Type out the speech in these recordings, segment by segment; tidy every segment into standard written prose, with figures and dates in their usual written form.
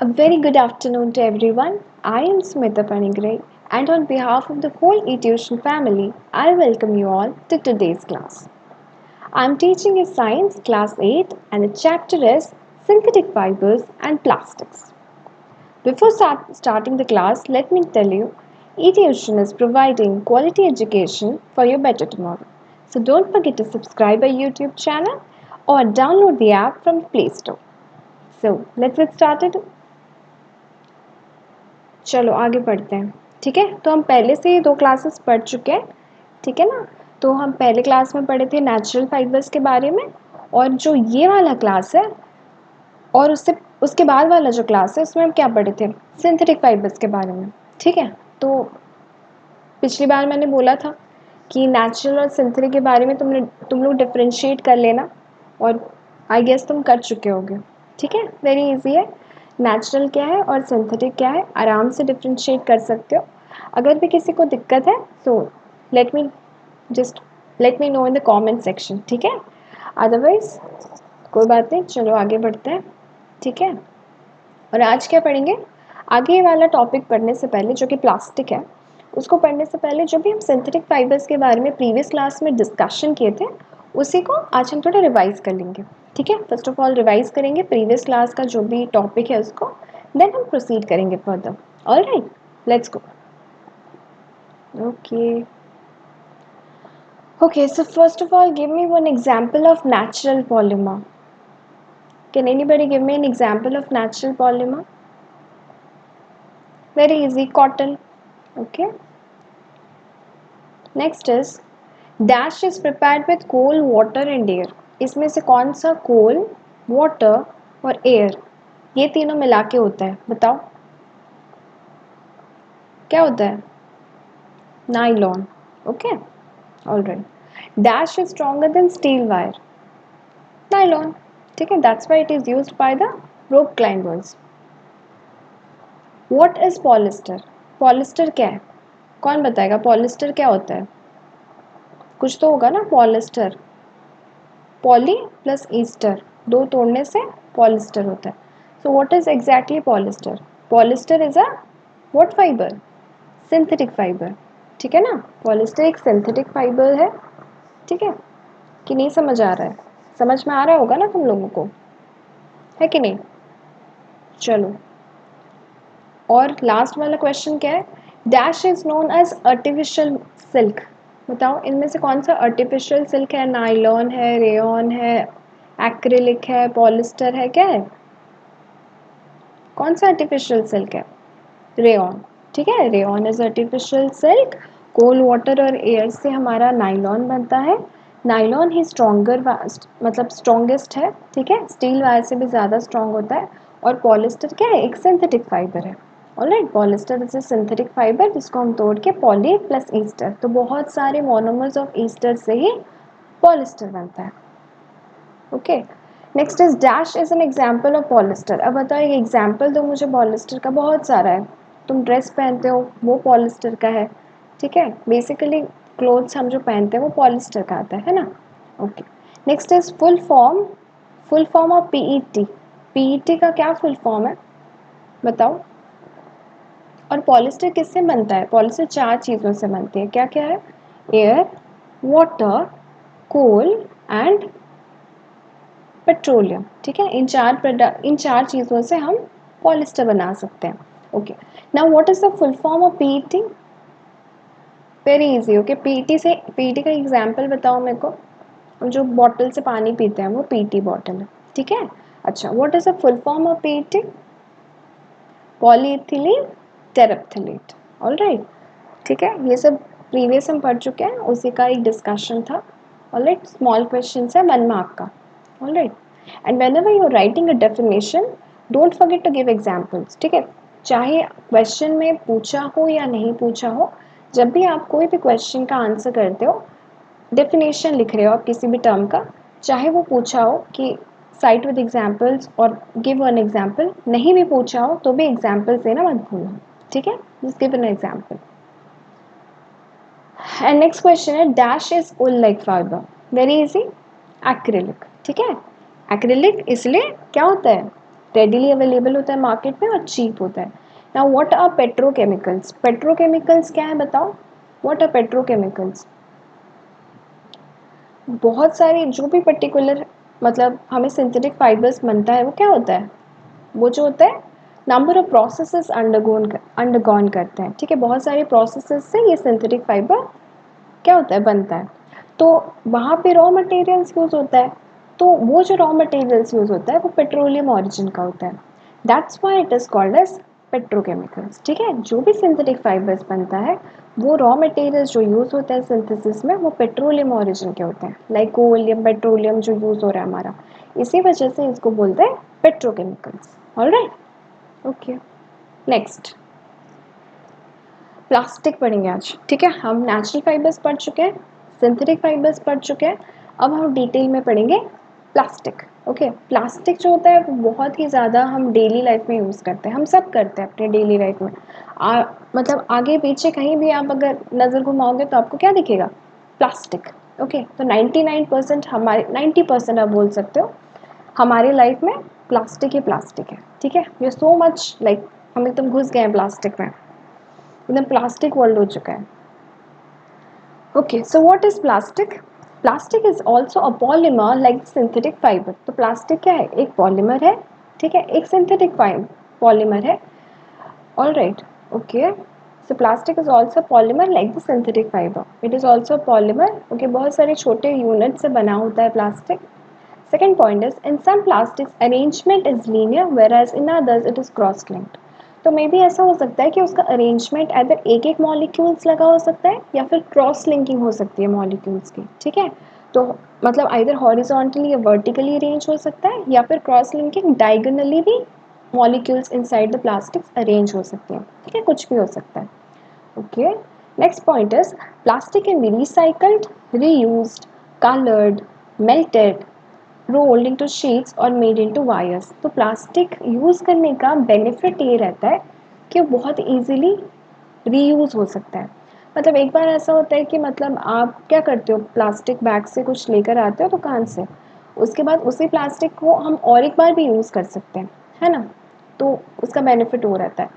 A very good afternoon to everyone. I am Smita Panigrai, and on behalf of the whole eTuition family, I welcome you all to today's class. I am teaching a science class 8 and the chapter is synthetic fibers and plastics. Before starting the class, let me tell you eTuition is providing quality education for your better tomorrow. So don't forget to subscribe our YouTube channel or download the app from the Play Store. So let's get started. चलो आगे बढ़ते हैं। ठीक है, तो हम पहले से ही 2 क्लासेस पढ़ चुके हैं। ठीक है ना, तो हम पहले क्लास में पढ़े थे नेचुरल फाइबर्स के बारे में, और जो ये वाला क्लास है और उसके बाद वाला जो क्लास है उसमें हम क्या पढ़े थे, सिंथेटिक फाइबर्स के बारे में। ठीक है, तो पिछली बार मैंने बोला था कि नेचुरल और सिंथेटिक के बारे में तुम लोग डिफरेंशिएट कर लेना, और आई गेस तुम कर चुके होगे। ठीक है, वेरी इजी है। नेचुरल क्या है और सिंथेटिक क्या है आराम से डिफरेंशिएट कर सकते हो। अगर भी किसी को दिक्कत है तो let me just let me know in the comment section. ठीक है, अदरवाइज कोई बात नहीं, चलो आगे बढ़ते हैं। ठीक है, और आज क्या पढ़ेंगे, आगे ये वाला टॉपिक पढ़ने से पहले जो कि प्लास्टिक है, उसको पढ़ने से पहले जो भी हम सिंथेटिक फाइबर्स के बारे में प्रीवियस क्लास में डिस्कशन किए थे उसी को आज हम थोड़ा रिवाइज कर लेंगे। ठीक है, फर्स्ट ऑफ ऑल रिवाइज करेंगे प्रीवियस क्लास का जो भी टॉपिक है उसको, देन हम प्रोसीड करेंगे further. Alright, let's go. Okay okay, so first of all give me one example of natural polymer. Can anybody give me an example of natural polymer? Very easy, cotton. Okay, next is dash is prepared with coal water and air. इसमें से कौन सा कोल, water और air ये तीनों मिला के होता है, बताओ क्या होता है? Nylon. Okay, alright. Dash is stronger than steel wire. Nylon. ठीक है, that's why it is used by the rope climbers. What is polyester? Polyester क्या है, कौन बताएगा पॉलिस्टर क्या होता है? कुछ तो होगा ना पॉलिस्टर। पॉली प्लस ईस्टर, दो तोड़ने से पॉलिस्टर होता है। सो what is exactly polyester? Polyester is a what fibre? Synthetic fibre. ठीक है ना, पॉलिस्टर एक सिंथेटिक फाइबर है। ठीक है, कि नहीं समझ आ रहा है? समझ में आ रहा होगा ना तुम लोगों को, है कि नहीं? चलो, और लास्ट वाला क्वेश्चन क्या है? Dash is known as artificial silk. बताओ इनमें से कौन सा आर्टिफिशियल सिल्क है? नाइलॉन है, रेयॉन है, एक्रिलिक है, पॉलिस्टर है, क्या है? कौन सा आर्टिफिशियल सिल्क है? रेयॉन। ठीक है, rayon is artificial silk. Coal water और एयर से हमारा नाइलॉन बनता है। नाइलॉन ही स्ट्रॉन्गर मतलब स्ट्रॉन्गेस्ट है। ठीक है, स्टील वायर से भी ज़्यादा स्ट्रॉन्ग होता है। और पॉलिस्टर क्या है? एक सिंथेटिक फाइबर है। Alright, polyester is a synthetic fibre जिसको हम तोड़ के पॉली प्लस ईस्टर, तो बहुत सारे मोनोमर्स ऑफ ईस्टर से ही पॉलिस्टर बनता है। Okay, next is dash is an example of polyester. अब बताओ एक एग्जाम्पल दो मुझे पॉलिस्टर का। बहुत सारा है, तुम ड्रेस पहनते हो वो पॉलिस्टर का है। ठीक है, बेसिकली क्लोथ्स हम जो पहनते हैं वो पॉलिस्टर का आता है ना। Okay, next is full form of PET. PET का क्या फुल फॉर्म है, बताओ? और पॉलिस्टर किससे बनता है? पॉलिस्टर चार चीज़ों से बनती है, क्या क्या है? Air, water, coal and petroleum. ठीक है, इन चार चीज़ों से हम पॉलिस्टर बना सकते हैं। Okay, now what is the full form of PET? Very easy. Okay, PET का एग्जांपल बताओ मेरे को। जो बॉटल से पानी पीते हैं वो पीईटी बॉटल है। ठीक है, अच्छा, what is the full form of PET? Polyethylene terephthalate. Alright, ठीक है, ये सब प्रीवियस हम पढ़ चुके हैं, उसी का एक डिस्कशन था। ऑलराइट, स्मॉल क्वेश्चन है 1 मार्क का। Alright, and whenever you are writing a definition don't forget to give examples। ठीक है, चाहे क्वेश्चन में पूछा हो या नहीं पूछा हो, जब भी आप कोई भी क्वेश्चन का आंसर करते हो, डेफिनेशन लिख रहे हो आप किसी भी टर्म का, चाहे वो पूछा हो कि साइट विद एग्जाम्पल्स और गिव वन एग्जाम्पल, नहीं भी पूछा हो तो भी एग्जाम्पल्स देना मत भूलना। ठीक है, just give an example. And next question है dash is wool like fibre. Very easy, acrylic. ठीक है, एक्रिलिक इसलिए क्या होता है? रेडिली अवेलेबल होता है मार्केट में और चीप होता है। Now what are petrochemicals? Petrochemicals क्या है बताओ? What are petrochemicals? बहुत सारे जो भी पर्टिकुलर मतलब हमें सिंथेटिक फाइबर्स बनता है वो क्या होता है? वो जो होता है नंबर ऑफ प्रोसेसेस अंडरगॉन करते हैं, ठीक है, बहुत सारे प्रोसेसेस से ये सिंथेटिक फाइबर क्या होता है बनता है। तो वहाँ पे रॉ मटेरियल्स यूज़ होता है, तो वो जो रॉ मटेरियल्स यूज़ होता है वो पेट्रोलियम ऑरिजिन का होता है। That's why it is called as petrochemicals, ठीक है। जो भी सिंथेटिक फाइबर्स बनता है वो रॉ मटेरियल्स जो यूज़ होता है सिंथेसिस में वो पेट्रोलियम ऑरिजिन के होते हैं, लाइक कोल पेट्रोलियम जो यूज़ हो रहा है हमारा, इसी वजह से इसको बोलते हैं petrochemicals. Alright, okay. Next plastic पढ़ेंगे आज, ठीक है। हम नेचुरल फाइबर्स पढ़ चुके हैं, सिंथेटिक फाइबर्स पढ़ चुके हैं, अब हम डिटेल में पढ़ेंगे प्लास्टिक। ओके, प्लास्टिक जो होता है वो बहुत ही ज़्यादा हम डेली लाइफ में यूज़ करते हैं, हम सब करते हैं अपने डेली लाइफ में। मतलब आगे पीछे कहीं भी आप अगर नज़र घुमाओगे तो आपको क्या दिखेगा? प्लास्टिक। ओके, तो 99% हमारे 90% आप बोल सकते हो हमारी लाइफ में प्लास्टिक ही प्लास्टिक है, ठीक है। We are so much like हम एकदम घुस गए हैं प्लास्टिक में, एकदम प्लास्टिक वर्ल्ड हो चुका है। Okay, so what is plastic? Plastic is also a polymer like synthetic fibre. तो प्लास्टिक क्या है? एक पॉलीमर है, ठीक है, एक सिंथेटिक पॉलीमर है। All right, okay. So plastic is also polymer like the synthetic fibre, it is also polymer. Okay, बहुत सारे छोटे यूनिट से बना होता है plastic. Second point is in some plastics arrangement is linear whereas in others it is cross linked. तो may be ऐसा हो सकता है कि उसका अरेंजमेंट अगर एक एक मॉलिक्यूल्स लगा हो सकता है या फिर क्रॉस लिंकिंग हो सकती है मॉलिक्यूल्स की, ठीक है। तो मतलब आइदर हॉरिजॉन्टली या वर्टिकली अरेंज हो सकता है या फिर क्रॉस लिंकिंग डायगोनली भी molecules inside the plastics arrange हो सकते हैं, ठीक है, कुछ भी हो सकता है। Okay, next point is plastic can be recycled, reused, coloured, melted, rolled into sheets और मेड इनटू वायर्स। तो प्लास्टिक यूज़ करने का बेनिफिट ये रहता है कि वो बहुत इजीली रीयूज़ हो सकता है। मतलब एक बार ऐसा होता है कि मतलब आप क्या करते हो, प्लास्टिक बैग से कुछ लेकर आते हो दुकान से, उसके बाद उसी प्लास्टिक को हम और एक बार भी यूज़ कर सकते हैं, है ना। तो उसका बेनिफिट वो रहता है।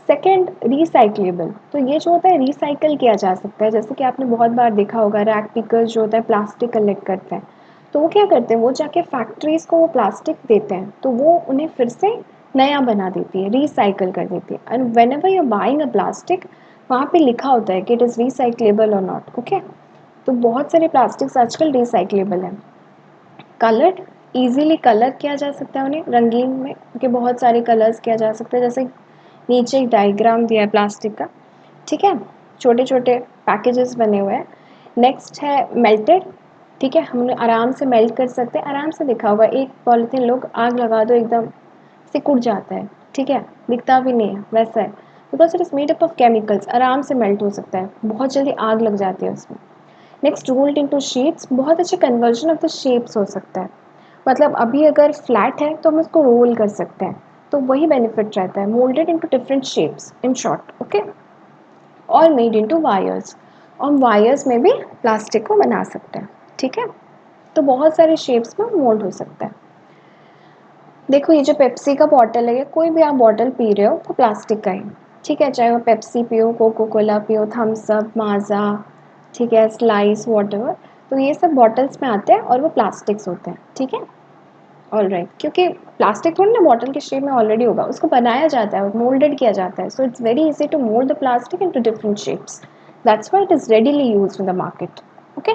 Second, recyclable. तो ये जो होता है रिसाइकल किया जा सकता है, जैसे कि आपने बहुत बार देखा होगा रैक पिकर्स जो होता है प्लास्टिक कलेक्ट करते हैं, तो वो क्या करते हैं, वो जाके फैक्ट्रीज को वो प्लास्टिक देते हैं तो वो उन्हें फिर से नया बना देती है, रिसाइकल कर देती है। And when ever you buying a plastic वहाँ पे लिखा होता है कि इट इज़ रिसाइक्लेबल और नॉट। ओके, तो बहुत सारे प्लास्टिक्स आजकल रिसाइक्लेबल हैं। कलर्ड, इजीली कलर किया जा सकता है उन्हें रंगीन में, क्योंकि बहुत सारे कलर्स किया जा सकता है, जैसे नीचे एक डायग्राम दिया है प्लास्टिक का, ठीक है, छोटे छोटे पैकेजेस बने हुए हैं। नेक्स्ट है मेल्टेड, ठीक है, हम उन्हें आराम से मेल्ट कर सकते हैं, आराम से देखा होगा एक पॉलीथीन लोग आग लगा दो एकदम सिकुड़ जाता है, ठीक है, दिखता भी नहीं है, वैसा है, because it is made up of chemicals, आराम से मेल्ट हो सकता है, बहुत जल्दी आग लग जाती है उसमें। नेक्स्ट, रोल्ड इनटू शीट्स, बहुत अच्छे कन्वर्जन ऑफ द शेप्स हो सकता है, मतलब अभी अगर फ्लैट है तो हम इसको रोल कर सकते हैं, तो वही बेनिफिट रहता है। Moulded into different shapes in short, okay, और मेड इनटू वायर्स, और वायर्स में भी प्लास्टिक को बना सकते हैं, ठीक है। तो बहुत सारे शेप्स में मोल्ड हो सकता है। देखो ये जो पेप्सी का बॉटल है, कोई भी आप बॉटल पी रहे हो तो प्लास्टिक का ही, ठीक है, चाहे वो पेप्सी पियो, कोको कोला पियो, थम्स अप, माजा, ठीक है, स्लाइस, वॉटएवर, तो ये सब बॉटल्स में आते हैं और वो प्लास्टिक्स होते हैं, ठीक है। ऑल राइट, क्योंकि प्लास्टिक थोड़ी ना बॉटल के शेप में ऑलरेडी होगा, उसको बनाया जाता है, मोल्डेड किया जाता है, so it's very easy to mould the plastic into different shapes, that's why it is readily used in the market. Okay,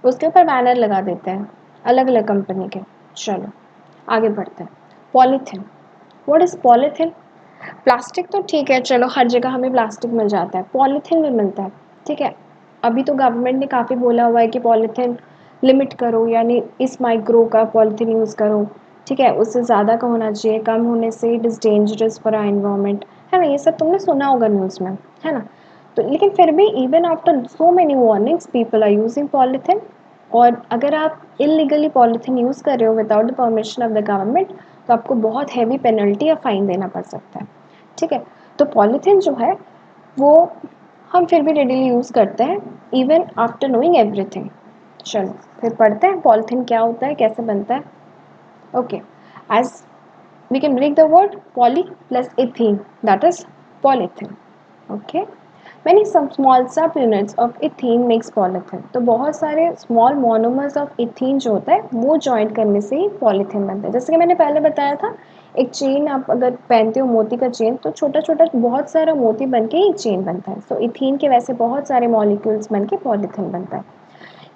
उसके ऊपर बैनर लगा देते हैं अलग अलग कंपनी के। चलो आगे बढ़ते हैं। Polythene, what is polythene? Plastic तो ठीक है, चलो हर जगह हमें प्लास्टिक मिल जाता है, पॉलीथीन भी मिलता है, ठीक है। अभी तो गवर्नमेंट ने काफ़ी बोला हुआ है कि पॉलीथीन लिमिट करो, यानी इस माइक्रो का पॉलीथीन यूज़ करो, ठीक है, उससे ज़्यादा का होना चाहिए, कम होने से it is dangerous for our environment, है ना, ये सब तुमने सुना होगा न्यूज़ में, है ना। तो लेकिन फिर भी even after so many warnings people are using polythene, और अगर आप इलीगली पॉलीथीन यूज़ कर रहे हो without the permission of the government तो आपको बहुत हैवी पेनल्टी या फाइन देना पड़ सकता है, ठीक है। तो पॉलीथीन जो है वो हम फिर भी रेडीली यूज़ करते हैं इवन आफ्टर नोइंग एवरीथिंग। चलो फिर पढ़ते हैं पॉलीथीन क्या होता है, कैसे बनता है। Okay, as we can break the word poly plus ethene, that is polyethylene. Okay, many some small subunits of ethene makes polyethylene. तो बहुत सारे small monomers of ethene जो होता है वो join करने से ही polyethylene बनता है. जैसे कि मैंने पहले बताया था, एक चेन आप अगर पहनते हो मोती का चेन, तो छोटा छोटा बहुत सारा मोती बन के ही चेन बनता है. सो इथीन के वैसे बहुत सारे मॉलिक्यूल्स बन के पॉलीथीन बनता है.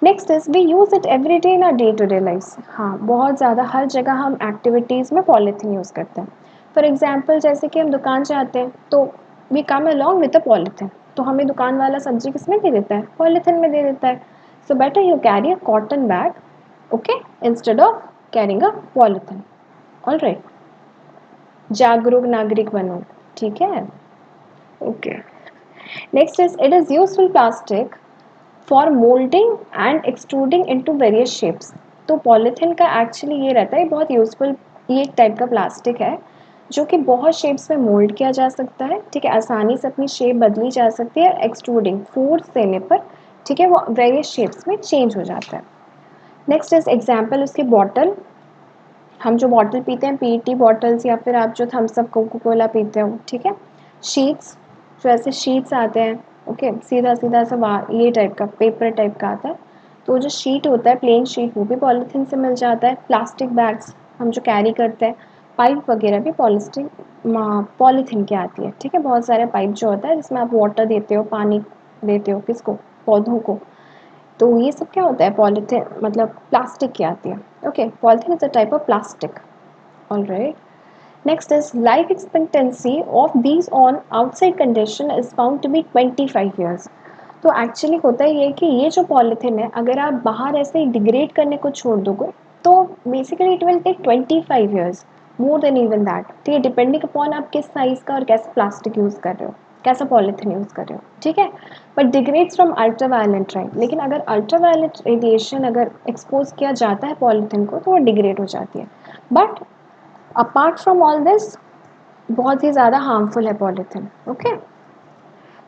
Next is we use it every day in our day to day life. हाँ, बहुत ज़्यादा हर जगह हम एक्टिविटीज़ में पॉलीथीन यूज़ करते हैं. फॉर एग्जाम्पल, जैसे कि हम दुकान से आते हैं तो we come along with a polythene. तो हमें दुकान वाला सब्जी किसमें दे देता है? पॉलीथीन में दे देता है. So better you carry a cotton bag, okay, instead of carrying a polythene. All right, जागरूक नागरिक बनो. ठीक है, okay. Next is it is useful plastic for moulding and extruding into various shapes. तो पॉलीथीन का एक्चुअली ये रहता है, बहुत यूजफुल, ये एक टाइप का प्लास्टिक है जो कि बहुत शेप्स में मोल्ड किया जा सकता है. ठीक है, आसानी से अपनी शेप बदली जा सकती है. एक्सट्रूडिंग, फोर्स देने पर, ठीक है, वो वेरियस शेप्स में चेंज हो जाता है. नेक्स्ट इज एग्जाम्पल उसकी बॉटल. हम जो बॉटल पीते हैं, पीईटी बॉटल्स, या फिर आप जो थम्स अप कोको कोला पीते हो, ठीक है. शीट्स, जो ऐसे शीट्स आते हैं, ओके, सीधा सीधा सा ये टाइप का पेपर टाइप का आता है. तो जो शीट होता है, प्लेन शीट, वो भी पॉलीथीन से मिल जाता है. प्लास्टिक बैग्स हम जो कैरी करते हैं, पाइप वगैरह भी पॉलीथीन की आती है. ठीक है, बहुत सारे पाइप जो होता है जिसमें आप वाटर देते हो, पानी देते हो, किसको? पौधों को. तो ये सब क्या होता है? पॉलीथीन, मतलब प्लास्टिक की आती है. Okay, polythene is a type of plastic. All right. Next is life expectancy of these on outside condition is found to be 25 years. तो एक्चुअली होता ही है कि ये जो पॉलीथीन है, अगर आप बाहर ऐसे ही डिग्रेड करने को छोड़ दोगे तो basically it will take 25 years, more than even that. ठीक है, डिपेंडिंग अपॉन आप किस साइज़ का और कैसा प्लास्टिक यूज़ कर रहे हो, कैसा पॉलीथीन यूज़ कर रहे हो. ठीक है, but degrades from ultraviolet right. लेकिन अगर अल्ट्रावायलेट रेडिएशन अगर एक्सपोज किया जाता है पॉलीथीन को तो वो डिग्रेड हो जाती है. But apart from all this, बहुत ही ज़्यादा हार्मफुल है polythene. Okay,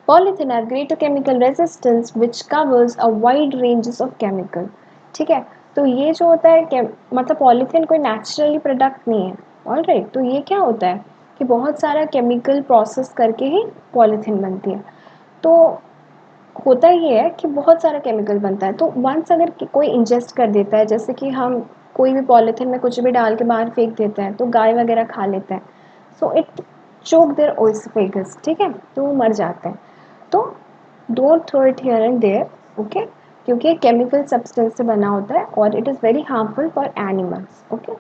polythene have greater chemical resistance which covers a wide ranges of chemical. ठीक है, तो ये जो होता है, मतलब पॉलीथीन कोई नेचुरली प्रोडक्ट नहीं है. ऑल राइट, तो ये क्या होता है कि बहुत सारा केमिकल प्रोसेस करके ही पॉलीथीन बनती है. तो होता ये है कि बहुत सारा केमिकल बनता है. तो वंस अगर कोई इंजेस्ट कर देता है, जैसे कि हम कोई भी पॉलीथीन में कुछ भी डाल के बाहर फेंक देते हैं तो गाय वगैरह खा लेते हैं. So it choke there oesophagus. ठीक है, तो वो मर जाते हैं. तो don't throw it here and there. Okay, क्योंकि ये केमिकल सब्सटेंस से बना होता है और it is very harmful for animals. Okay,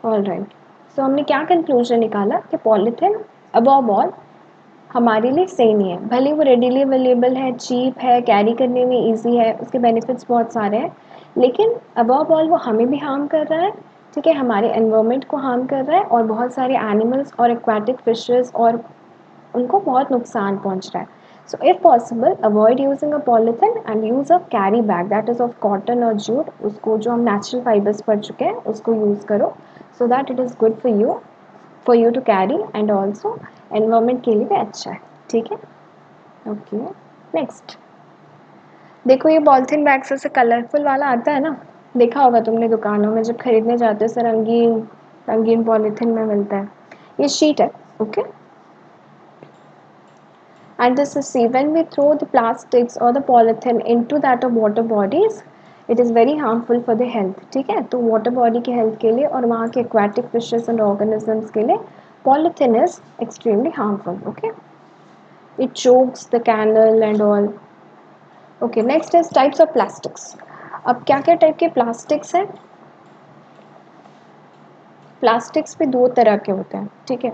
all right. So हमने क्या कंक्लूजन निकाला कि पॉलीथीन अबव ऑल हमारे लिए सही नहीं है. भले वो रेडीली अवेलेबल है, चीप है, कैरी करने में ईजी है, उसके बेनिफिट्स बहुत सारे हैं, लेकिन अबव ऑल वो हमें भी हार्म कर रहा है. ठीक है, हमारे एनवायरनमेंट को हार्म कर रहा है और बहुत सारे एनिमल्स और एक्वाटिक फिशेस और उनको बहुत नुकसान पहुंच रहा है. So if possible avoid using a polythene and use a carry bag that is of cotton और जूट. उसको जो हम नेचुरल फाइबर्स पढ़ चुके हैं उसको यूज़ करो, so that it is good for you to carry and also environment के लिए भी अच्छा है. ठीक है, ओके. नेक्स्ट देखो, ये पॉलिथीन बैग्स ऐसे कलरफुल वाला आता है ना, देखा होगा तुमने दुकानों में जब खरीदने जाते हो, ऐसे रंगीन रंगीन पॉलिथीन में मिलता है. ये शीट है. Okay, and this is see when we throw the plastics or the polythene into that of water bodies, it is very harmful for the health. ठीक है, तो water body के health के लिए और वहाँ के aquatic fishes and organisms के लिए polythene is extremely harmful. Okay, it chokes the canal and all. Okay, next is types of plastics. अब क्या क्या टाइप के प्लास्टिक्स हैं? प्लास्टिक्स भी दो तरह के होते हैं. ठीक है,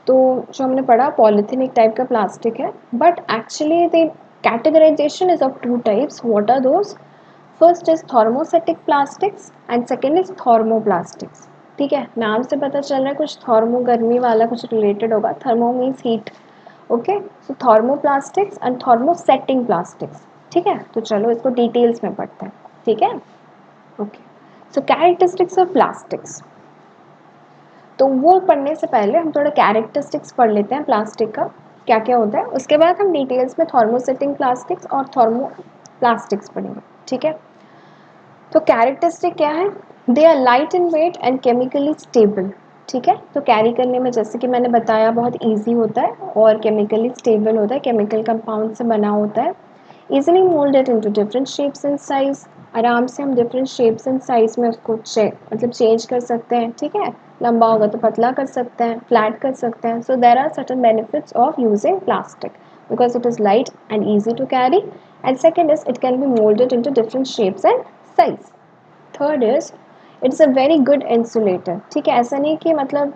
तो जो हमने पढ़ा, पॉलीथीन एक टाइप का प्लास्टिक है, but actually the categorisation is of two types. What are those? First is thermosetting plastics and second is thermoplastics. ठीक है, नाम से पता चल रहा है कुछ थर्मो गर्मी वाला कुछ रिलेटेड होगा. Thermo means heat. Okay, so thermoplastics and thermosetting plastics. ठीक है, तो चलो इसको डिटेल्स में पढ़ते हैं. ठीक है, okay. So characteristics of plastics, तो वो पढ़ने से पहले हम थोड़ा कैरेक्टरिस्टिक्स पढ़ लेते हैं प्लास्टिक का क्या क्या होता है. उसके बाद हम डिटेल्स में थर्मोसेटिंग प्लास्टिक्स और थर्मो प्लास्टिक्स पढ़ेंगे. ठीक है, तो कैरेक्टरिस्टिक क्या है? They are light in weight and chemically stable. ठीक है। तो कैरी करने में जैसे कि मैंने बताया बहुत ईजी होता है और केमिकली स्टेबल होता है, केमिकल कंपाउंड से बना होता है। Easily moulded into different shapes and size, आराम से हम डिफरेंट शेप्स एंड साइज में उसको मतलब चेंज कर सकते हैं। ठीक है, लंबा होगा तो पतला कर सकते हैं, फ्लैट कर सकते हैं। So there are certain benefits of using plastic because it is light and easy to carry, and second is it can be molded into different shapes and size. Third is it's a very good insulator. ठीक है, ऐसा नहीं कि मतलब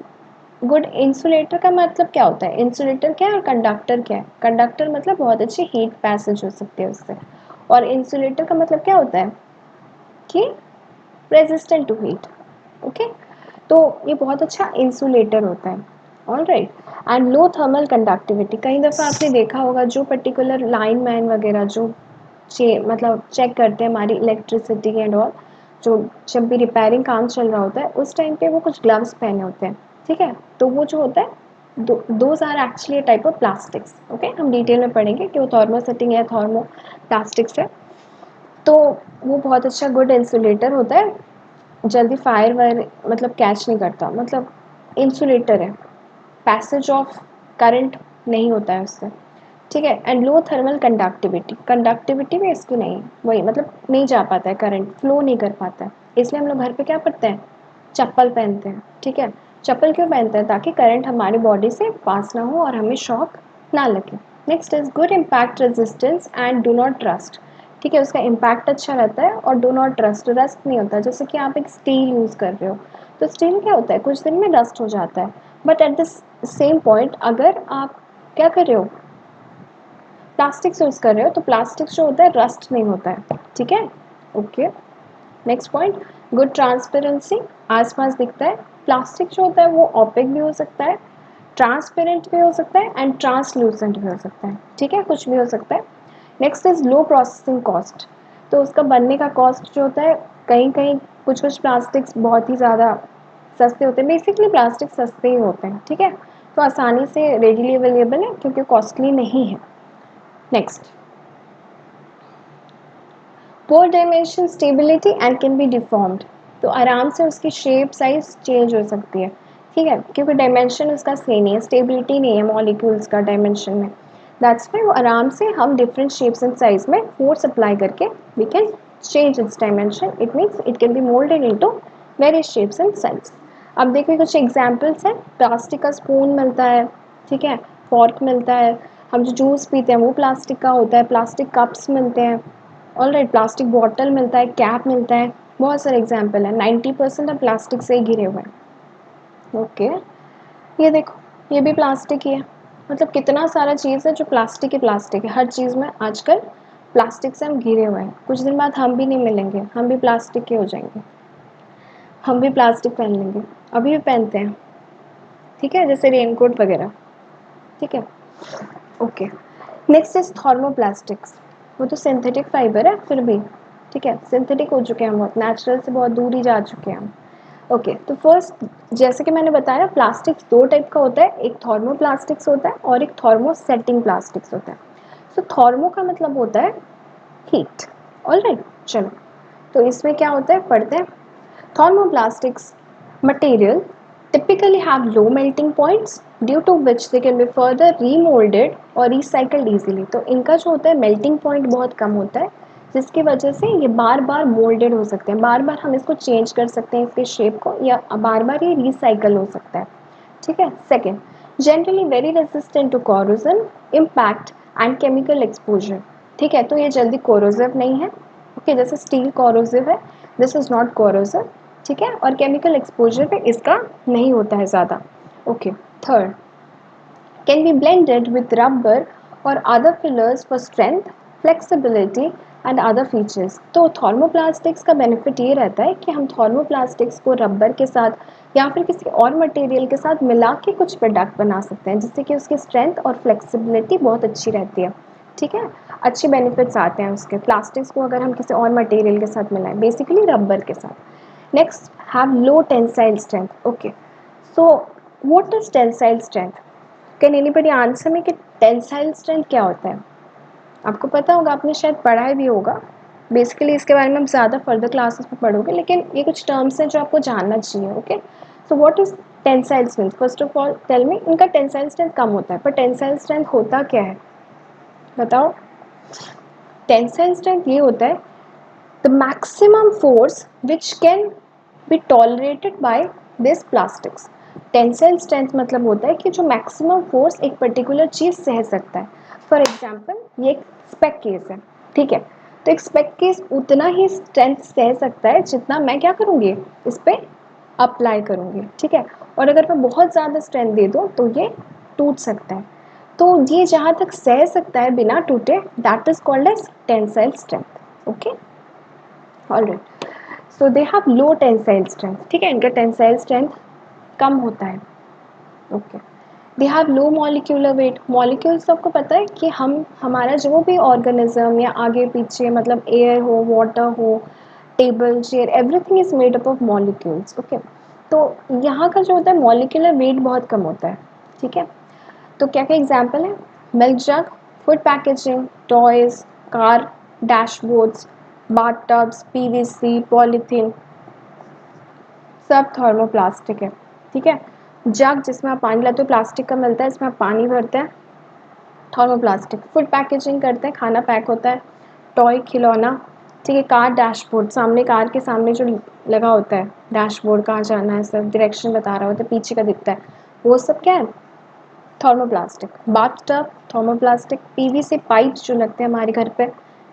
good insulator का मतलब क्या होता है, इंसुलेटर क्या है और कंडक्टर क्या है। कंडक्टर मतलब बहुत अच्छी हीट पैसेज हो सकती है उससे, और इंसुलेटर का मतलब क्या होता है कि रेजिस्टेंट टू हीट। ओके, तो ये बहुत अच्छा इंसुलेटर होता है। All right, and low thermal conductivity. कई दफ़ा आपने देखा होगा जो पर्टिकुलर लाइन मैन वगैरह जो मतलब चेक करते हैं हमारी इलेक्ट्रिसिटी एंड ऑल, जो जब भी रिपेयरिंग काम चल रहा होता है उस टाइम पे वो कुछ ग्लव्स पहने होते हैं। ठीक है, तो वो जो होता है those are actually type of plastics. Okay, हम डिटेल में पढ़ेंगे कि वो थर्मो सेटिंग है, थर्मो प्लास्टिक्स है। तो वो बहुत अच्छा गुड इंसुलेटर होता है, जल्दी फायर वायर मतलब कैच नहीं करता, मतलब इंसुलेटर है, पैसेज ऑफ करंट नहीं होता है उससे। ठीक है, and low thermal conductivity, conductivity भी इसकी नहीं है, वही मतलब नहीं जा पाता है, करंट फ्लो नहीं कर पाता है। इसलिए हम लोग घर पे क्या करते हैं, चप्पल पहनते हैं। ठीक है, चप्पल क्यों पहनते हैं, ताकि करंट हमारी बॉडी से पास ना हो और हमें शॉक ना लगे। Next is good impact resistance and do not rust. ठीक है, उसका इम्पैक्ट अच्छा रहता है और डू नॉट रस्ट, रस्ट नहीं होता। जैसे कि आप एक स्टील यूज़ कर रहे हो तो स्टील क्या होता है, कुछ दिन में रस्ट हो जाता है, but at the same point अगर आप क्या कर रहे हो, प्लास्टिक्स यूज़ कर रहे हो तो प्लास्टिक जो होता है रस्ट नहीं होता है। ठीक है, okay. Next point, good transparency, आसपास दिखता है। प्लास्टिक जो होता है वो ऑपिक भी हो सकता है, ट्रांसपेरेंट भी हो सकता है एंड ट्रांसलूसेंट भी हो सकता है। ठीक है, कुछ भी हो सकता है। Next is low processing cost, तो उसका बनने का कॉस्ट जो होता है, कहीं कहीं कुछ कुछ प्लास्टिक्स बहुत ही ज़्यादा सस्ते होते हैं। बेसिकली प्लास्टिक सस्ते ही होते हैं। ठीक है, तो आसानी से रेडीली अवेलेबल है क्योंकि कॉस्टली नहीं है। Next, poor dimension stability and can be deformed, तो आराम से उसकी शेप साइज चेंज हो सकती है। ठीक है, क्योंकि डायमेंशन उसका सेम नहीं है, स्टेबिलिटी नहीं है मॉलिक्यूल्स का डायमेंशन में। दैट्स वाई वो आराम से हम डिफरेंट शेप्स एंड साइज में फोर्स अप्लाई करके we can change its dimension. It means it can be moulded into various shapes and size. अब देखिए कुछ एग्जांपल्स हैं, प्लास्टिक का स्पून मिलता है। ठीक है, फॉर्क मिलता है, हम जो जूस पीते हैं वो प्लास्टिक का होता है, प्लास्टिक कप्स मिलते हैं। ऑलराइट, प्लास्टिक बॉटल मिलता है, कैप मिलता है, बहुत सारे एग्जाम्पल है। 90% अब प्लास्टिक से ही घिरे हुए हैं। ओके, ये देखो ये भी प्लास्टिक ही है। मतलब कितना सारा चीज़ है जो प्लास्टिक ही प्लास्टिक है। हर चीज़ में आजकल प्लास्टिक से हम घिरे हुए हैं। कुछ दिन बाद हम भी नहीं मिलेंगे, हम भी प्लास्टिक के हो जाएंगे, हम भी प्लास्टिक पहन लेंगे, अभी भी पहनते हैं। ठीक है, जैसे रेनकोट वगैरह। ठीक है, ओके। नेक्स्ट इज थर्मोप्लास्टिक्स, वो तो सिंथेटिक फाइबर है फिर भी। ठीक है, सिंथेटिक हो चुके हैं हम, बहुत नेचुरल से बहुत दूर ही जा चुके हैं हम। ओके, तो फर्स्ट जैसे कि मैंने बताया प्लास्टिक्स दो टाइप का होता है, एक थर्मोप्लास्टिक्स होता है और एक थर्मोसेटिंग प्लास्टिक्स होता है। सो थर्मो का मतलब होता है हीट। ऑलराइट, चलो तो इसमें क्या होता है पढ़ते हैं। Thermoplastics material typically have low melting points due to which they can be further remolded और recycled easily। तो इनका जो होता है melting point बहुत कम होता है, जिसकी वजह से ये बार बार मोल्डेड हो सकते हैं, बार बार हम इसको चेंज कर सकते हैं इसके शेप को, या बार बार ये रिसाइकल हो सकता है। ठीक है, second, generally very resistant to corrosion, impact and chemical exposure. ठीक है, तो ये जल्दी कोरोसिव नहीं है। ओके, जैसे स्टील कोरोसिव है, दिस इज नॉट कोरोसिव। ठीक है, और केमिकल एक्सपोजर पे इसका नहीं होता है ज़्यादा। Okay, third, can be blended with rubber or other fillers for strength, flexibility and other features। तो थर्मोप्लास्टिक्स का बेनिफिट ये रहता है कि हम थर्मोप्लास्टिक्स को रबर के साथ या फिर किसी और मटेरियल के साथ मिला के कुछ प्रोडक्ट बना सकते हैं, जिससे कि उसकी स्ट्रेंथ और फ्लेक्सिबिलिटी बहुत अच्छी रहती है। ठीक है, अच्छे बेनिफिट्स आते हैं उसके, प्लास्टिक्स को अगर हम किसी और मटेरियल के साथ मिलाएं, बेसिकली रबर के साथ। Next, have low tensile strength. Okay, so what is tensile strength? Can anybody answer में कि टेंसाइल स्ट्रेंथ क्या होता है? आपको पता होगा, आपने शायद पढ़ा भी होगा। बेसिकली इसके बारे में ज़्यादा फर्दर क्लासेस में पढ़ोगे, लेकिन ये कुछ टर्म्स हैं जो आपको जानना चाहिए। Okay, so what is tensile strength, first of all tell me, इनका टेंसाइल स्ट्रेंथ कम होता है, पर टेंसाइल स्ट्रेंथ होता क्या है बताओ। टेंसाइल स्ट्रेंथ ये होता है the maximum force which can be tolerated by this plastics. Tensile strength मतलब होता है कि जो मैक्सिमम फोर्स एक पर्टिकुलर चीज़ सह सकता है। फॉर एग्जाम्पल ये एक स्पेक केस है, ठीक है, तो एक स्पेक केस उतना ही स्ट्रेंथ सह सकता है जितना मैं क्या करूँगी, इस पर अप्लाई करूँगी, ठीक है। और अगर मैं बहुत ज़्यादा स्ट्रेंथ दे दूँ तो ये टूट सकता है। तो ये जहाँ तक सह सकता है बिना टूटे, that is called as tensile strength. Okay, alright, so they have low tensile strength, ठीक है, इनका टेंसाइल स्ट्रेंथ कम होता है। Okay, they have low molecular weight. Molecules आपको पता है कि हम हमारा जो भी ऑर्गेनिज्म या आगे पीछे मतलब एयर हो, वाटर हो, table chair, everything is made up of molecules. Okay, तो यहाँ का जो होता है मॉलिक्यूलर वेट बहुत कम होता है, ठीक है। तो क्या क्या एग्जाम्पल है, milk jug, food packaging, toys, car, dashboards, bath tubs, PVC, polythene, सब थर्मोप्लास्टिक है, ठीक है। जग जिसमें आप पानी लाते हो प्लास्टिक का मिलता है, इसमें आप पानी भरते हैं, थर्मोप्लास्टिक। फूड पैकेजिंग करते हैं, खाना पैक होता है, टॉय खिलौना, ठीक है। कार डैशबोर्ड, सामने कार के सामने जो लगा होता है डैशबोर्ड, कहाँ जाना है सब डायरेक्शन बता रहा होता है, पीछे का दिखता है, वो सब क्या है, thermoplastic. Bath tub thermoplastic. PVC pipes जो लगते हैं हमारे घर पे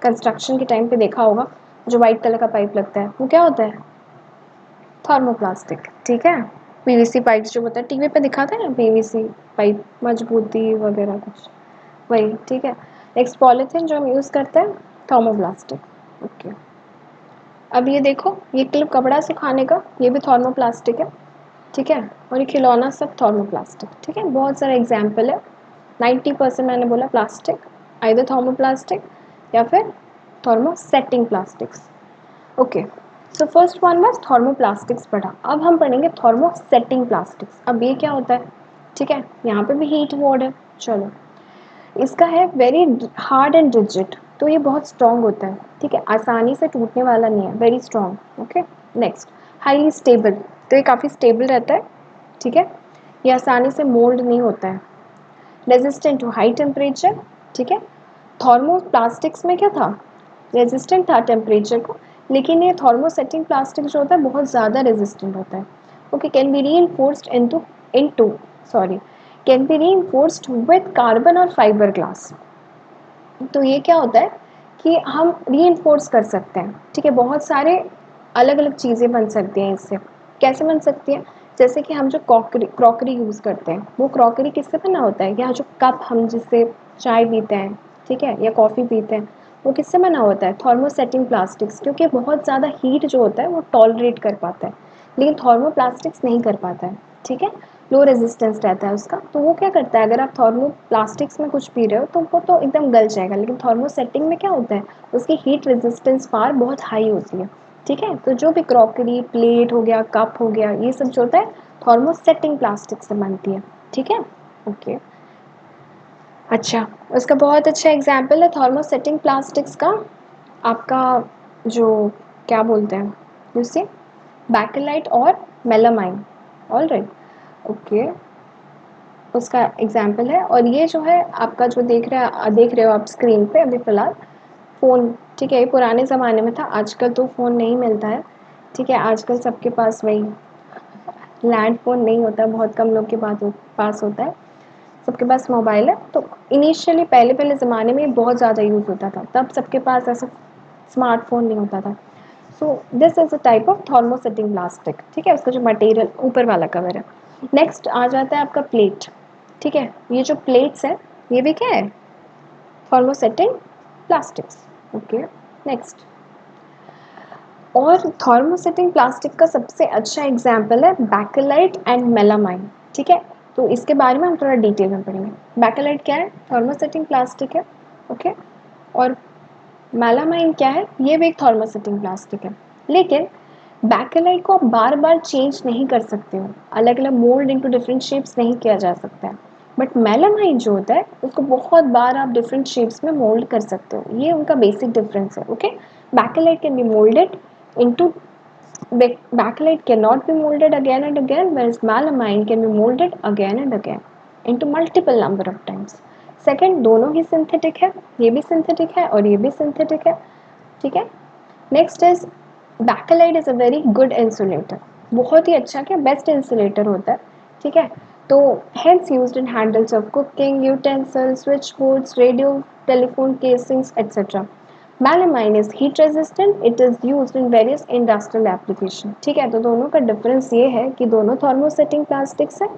कंस्ट्रक्शन के टाइम पे देखा होगा, जो वाइट कलर का पाइप लगता है, वो क्या होता है, थर्मोप्लास्टिक, ठीक है। पीवीसी पाइप्स जो होता है टीवी पे दिखाते हैं ना, पीवीसी पाइप, मजबूती वगैरह कुछ, वही, ठीक है। नेक्स्ट पॉलीथीन जो हम यूज़ करते हैं, थर्मोप्लास्टिक। ओके, अब ये देखो, ये क्लिप कपड़ा सुखाने का, ये भी थर्मोप्लास्टिक है, ठीक है। और ये खिलौना सब थर्मोप्लास्टिक, ठीक है। बहुत सारे एग्जाम्पल है, 90% मैंने बोला प्लास्टिक, आइदर थर्मोप्लास्टिक या फिर thermosetting plastics. Okay, so first one was thermoplastics पढ़ा, अब हम पढ़ेंगे थर्मोसेटिंग प्लास्टिक्स। अब ये क्या होता है, ठीक है, यहाँ पे भी हीट वर्ड है। चलो, इसका है वेरी हार्ड एंड रिजिड, तो ये बहुत स्ट्रॉन्ग होता है, ठीक है, आसानी से टूटने वाला नहीं है, very strong. Okay, next highly stable, तो ये काफ़ी स्टेबल रहता है, ठीक है, ये आसानी से मोल्ड नहीं होता है। रेजिस्टेंट टू हाई टेम्परेचर, ठीक है। थर्मोप्लास्टिक्स में क्या था, रेजिस्टेंट था टेम्परेचर को, लेकिन ये थर्मोसेटिंग प्लास्टिक जो होता है बहुत ज़्यादा रेजिस्टेंट होता है। Okay, can be reinforced into sorry can be reinforced with carbon और फाइबर ग्लास। तो ये क्या होता है कि हम रीइंफोर्स कर सकते हैं, ठीक है, बहुत सारे अलग अलग चीज़ें बन सकती हैं इससे। कैसे बन सकती हैं, जैसे कि हम जो क्रॉकरी यूज़ करते हैं, वो क्रॉकरी किससे बना होता है, या जो कप हम जिससे चाय पीते हैं, ठीक है, या कॉफ़ी पीते हैं, वो किससे बना होता है, थर्मोसेटिंग प्लास्टिक्स, क्योंकि बहुत ज़्यादा हीट जो होता है वो टॉलरेट कर पाता है, लेकिन थर्मोप्लास्टिक्स नहीं कर पाता है, ठीक है, लो रेजिस्टेंस रहता है उसका। तो वो क्या करता है, अगर आप थर्मोप्लास्टिक्स में कुछ पी रहे हो तो वो तो एकदम गल जाएगा, लेकिन थर्मोसेटिंग में क्या होता है, उसकी हीट रेजिस्टेंस पावर बहुत हाई होती है, ठीक है। तो जो भी क्रॉकरी, प्लेट हो गया, कप हो गया, ये सब जो होता है थर्मोसेटिंग प्लास्टिक से बनती है, ठीक है। ओके, अच्छा, उसका बहुत अच्छा एग्जाम्पल है थर्मोसेटिंग प्लास्टिक्स का, आपका जो क्या बोलते हैं उसे, बैकेलाइट और मेलामाइन। ऑल राइट, ओके, उसका एग्जाम्पल है। और ये जो है आपका जो देख रहे हो आप स्क्रीन पे अभी फ़िलहाल, फ़ोन, ठीक है, ये पुराने ज़माने में था, आजकल तो फ़ोन नहीं मिलता है, ठीक है, आजकल सबके पास वही लैंड फ़ोन नहीं होता, बहुत कम लोग के पास होता है, सबके पास मोबाइल है। तो इनिशियली पहले पहले ज़माने में ये बहुत ज़्यादा यूज़ होता था, तब सबके पास ऐसा स्मार्टफ़ोन नहीं होता था। So this is a type of thermosetting plastic, ठीक है, उसका जो मटेरियल ऊपर वाला कवर है। नेक्स्ट आ जाता है आपका प्लेट, ठीक है, ये जो प्लेट्स हैं ये भी क्या है, थर्मोसेटिंग प्लास्टिक्स। ओके, नेक्स्ट, और थर्मोसेटिंग प्लास्टिक का सबसे अच्छा एग्जाम्पल है बैकेलाइट एंड मेलामाइन, ठीक है। तो इसके बारे में हम थोड़ा डिटेल में पढ़ेंगे। बैकेलाइट क्या है, थर्मोसेटिंग प्लास्टिक है, ओके, और मेलामाइन क्या है, ये भी एक थर्मोसेटिंग प्लास्टिक है, लेकिन बैकेलाइट को आप बार बार चेंज नहीं कर सकते हो, अलग अलग मोल्ड इनटू डिफरेंट शेप्स नहीं किया जा सकता है, बट मेलामाइन जो होता है उसको बहुत बार आप डिफरेंट शेप्स में मोल्ड कर सकते हो, ये उनका बेसिक डिफरेंस है। Okay, Bakelite can be moulded into bakelite cannot be molded again and again, whereas melamine can be molded again and again into multiple number of times. Second, दोनों ही synthetic है, ये भी सिंथेटिक है और ये भी synthetic है, ठीक है। Next is Bakelite is a very good insulator, बहुत ही अच्छा क्या बेस्ट इंसुलेटर होता है, ठीक है। तो hence used in handles of cooking utensils, switch boards, radio telephone casings etcetera. Melamine is heat resistant, it is used in various industrial application, ठीक है। तो दोनों का डिफरेंस ये है कि दोनों थर्मोसेटिंग प्लास्टिक्स है,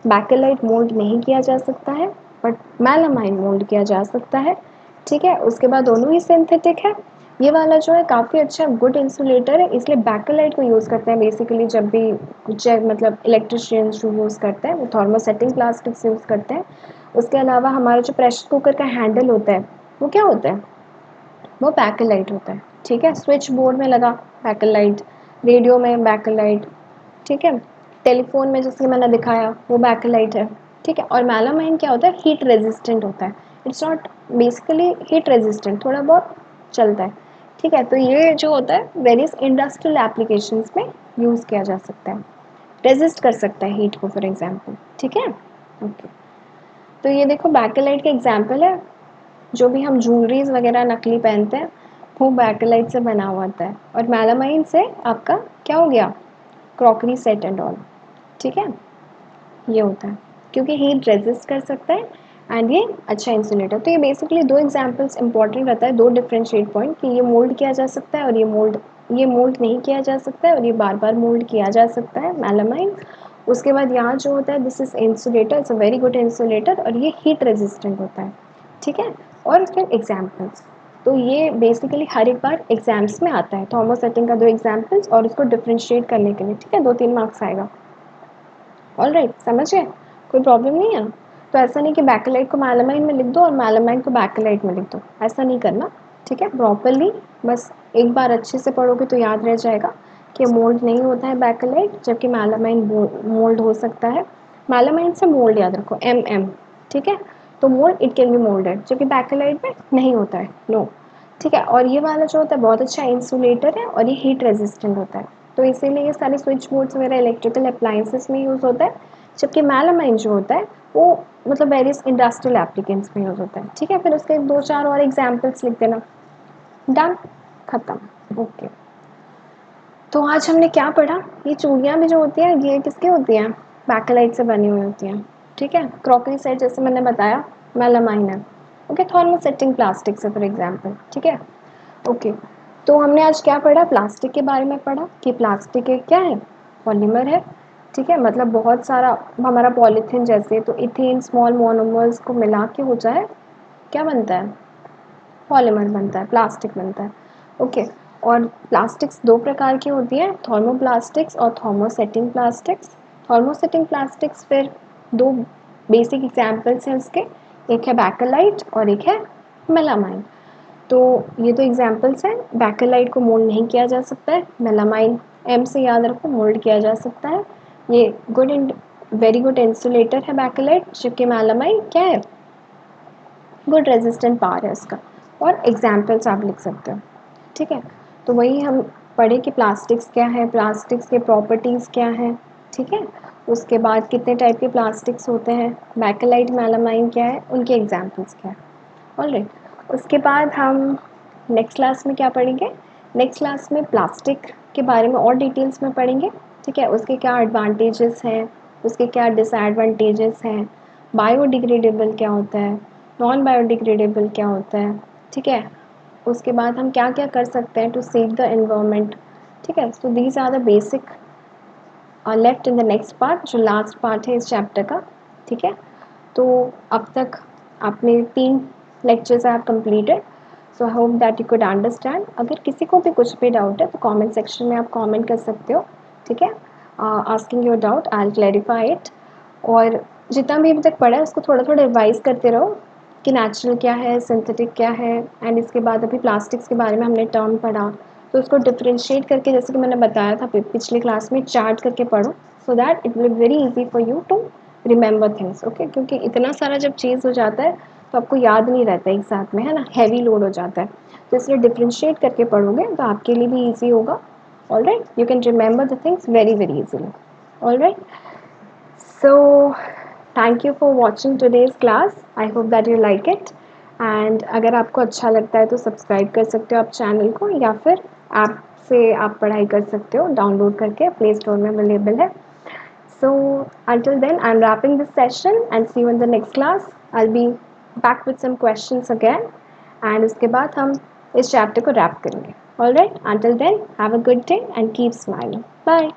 बैकेलाइट मोल्ड नहीं किया जा सकता है बट मेलामाइन मोल्ड किया जा सकता है, ठीक है। उसके बाद दोनों ही सिंथेटिक है। ये वाला जो है काफ़ी अच्छा गुड इंसुलेटर है, इसलिए बैकेलाइट को यूज़ करते हैं बेसिकली जब भी मतलब इलेक्ट्रिशियंस जो यूज़ करते हैं वो थर्मोसेटिंग प्लास्टिक्स यूज़ करते हैं। उसके अलावा हमारा जो प्रेशर कुकर का हैंडल होता है वो क्या होता है, वो बैकेलाइट होता है, ठीक है। स्विच बोर्ड में लगा बैकेलाइट, रेडियो में बैकेलाइट, ठीक है। टेलीफोन में जैसे मैंने दिखाया वो बैकेलाइट है, ठीक है। और मेलामाइन क्या होता है, हीट रेजिस्टेंट होता है, it's not basically heat resistant, थोड़ा बहुत चलता है, ठीक है। तो ये जो होता है वेरियस इंडस्ट्रियल एप्लीकेशंस में यूज़ किया जा सकता है, रेजिस्ट कर सकता है हीट को फॉर एग्जांपल, ठीक है। ओके, तो ये देखो बैकेलाइट का एग्जांपल है, जो भी हम ज्वेलरीज वगैरह नकली पहनते हैं वो बैकेलाइट से बना हुआ होता है, और मेलामाइन से आपका क्या हो गया, क्रॉकरी सेट एंड ऑल, ठीक है। ये होता है क्योंकि हीट रेजिस्ट कर सकता है एंड ये अच्छा इंसुलेटर। तो ये बेसिकली दो एग्जांपल्स इंपॉर्टेंट रहता है, दो डिफरेंशिएट पॉइंट कि ये मोल्ड किया जा सकता है और ये मोल्ड नहीं किया जा सकता है, और ये बार बार मोल्ड किया जा सकता है मेलामाइन। उसके बाद यहाँ जो होता है this is insulator, it's a very good insulator, और ये हीट रेजिस्टेंट होता है, ठीक है। और फिर एग्जाम्पल्स, तो ये बेसिकली हर एक बार एग्जाम्स में आता है, थर्मोसेटिंग का दो एग्जाम्पल्स और उसको डिफ्रेंशिएट करने के लिए, ठीक है, 2-3 मार्क्स आएगा। ऑल राइट, समझ गए, कोई प्रॉब्लम नहीं है। तो ऐसा नहीं कि बैकेलाइट को मेलामाइन में लिख दो और मेलामाइन को बैकेलाइट में लिख दो, ऐसा नहीं करना, ठीक है। प्रॉपरली बस एक बार अच्छे से पढ़ोगे तो याद रह जाएगा कि मोल्ड नहीं होता है बैकेलाइट, जबकि मेलामाइन मोल्ड हो सकता है। मेलामाइन से मोल्ड याद रखो एम, ठीक है। तो mould it can be moulded, जबकि बैकेलाइट में नहीं होता है, नो, ठीक है। और ये वाला जो होता है बहुत अच्छा इंसुलेटर है और ये हीट रेजिस्टेंट होता है, तो इसीलिए ये सारे स्विच बोर्ड्स वगैरह इलेक्ट्रिकल अप्लायंसेस में यूज़ होता है। जबकि मेलामाइन जो होता है वो मतलब वेरियस इंडस्ट्रियल एप्लीकेंट्स में यूज़ होता है, ठीक है। फिर उसके 2-4 और एग्जाम्पल्स लिख देना, डन, खत्म, ओके। तो आज हमने क्या पढ़ा, ये चूड़ियाँ भी जो होती हैं ये किसकी होती हैं, बैकेलाइट से बनी हुई होती हैं, ठीक है। क्रॉकरी सेट जैसे मैंने बताया मेलामाइन है, ओके। थर्मोसेटिंग प्लास्टिक से फॉर एग्जाम्पल, ठीक है, ओके। तो हमने आज क्या पढ़ा, प्लास्टिक के बारे में पढ़ा कि प्लास्टिक एक क्या है, पॉलीमर है, ठीक है। मतलब बहुत सारा हमारा पॉलीथीन जैसे, तो इथेन स्मॉल मोनोमर्स को मिला के हो जाए क्या बनता है, पॉलीमर बनता है, प्लास्टिक बनता है, ओके। और प्लास्टिक्स दो प्रकार की होती हैं, थर्मोप्लास्टिक्स और थर्मोसेटिंग प्लास्टिक्स। थर्मोसेटिंग प्लास्टिक्स फिर दो बेसिक एग्जाम्पल्स हैं उसके, एक है बैकेलाइट और एक है मेलामाइन। तो ये तो एग्जाम्पल्स हैं, बैकेलाइट को मोल्ड नहीं किया जा सकता है, मेलामाइन एम से याद रखो मोल्ड किया जा सकता है। ये good and very good insulator है बैकेलाइट, जबकि मेलामाइन क्या है, गुड रेजिस्टेंट पावर है उसका। और एग्जाम्पल्स आप लिख सकते हो, ठीक है। तो वही हम पढ़े कि प्लास्टिक्स क्या है, प्लास्टिक्स के प्रॉपर्टीज़ क्या हैं, ठीक है। उसके बाद कितने टाइप के प्लास्टिक्स होते हैं, बैकेलाइट मेलामाइन क्या है, उनके एग्जाम्पल्स क्या है, ऑलराइट। उसके बाद हम नेक्स्ट क्लास में क्या पढ़ेंगे, नेक्स्ट क्लास में प्लास्टिक के बारे में और डिटेल्स में पढ़ेंगे, ठीक है। उसके क्या एडवांटेजेस हैं, उसके क्या डिसएडवांटेजेस हैं, बायोडिग्रेडेबल क्या होता है, नॉन बायोडिग्रेडेबल क्या होता है, ठीक है। उसके बाद हम क्या क्या कर सकते हैं टू सेव द एनवायरनमेंट, ठीक है। So these are the basic left in the next part, जो लास्ट पार्ट है इस चैप्टर का, ठीक है। तो अब तक आपने 3 लेक्चर्स आप completed, so I hope that you could understand. अगर किसी को भी कुछ भी डाउट है तो कमेंट सेक्शन में आप कमेंट कर सकते हो, ठीक है। Asking your doubt I will clarify it. और जितना भी अभी तक पढ़ा है उसको थोड़ा थोड़ा रिवाइज करते रहो कि नेचुरल क्या है, सिंथेटिक क्या है, एंड इसके बाद अभी प्लास्टिक्स के बारे में हमने टर्म पढ़ा, तो उसको डिफ्रेंशिएट करके जैसे कि मैंने बताया था पिछले क्लास में चार्ट करके पढ़ो, so that it will be very easy for you to remember things, okay. क्योंकि इतना सारा जब चीज़ हो जाता है तो आपको याद नहीं रहता एक साथ में, है ना, हैवी लोड हो जाता है। तो इसलिए डिफ्रेंशिएट करके पढ़ोगे तो आपके लिए भी ईजी होगा All right, you can remember the things very easily. All right, so thank you for watching today's class. I hope that you like it. And अगर आपको अच्छा लगता है तो सब्सक्राइब कर सकते हो आप चैनल को, या फिर ऐप से आप पढ़ाई कर सकते हो डाउनलोड करके, प्ले स्टोर में अवेलेबल है. So until then, I'm wrapping this session and see you in the next class. I'll be back with some questions again, and उसके बाद हम इस चैप्टर को wrap करेंगे. All right. Until then, have a good day and keep smiling. Bye.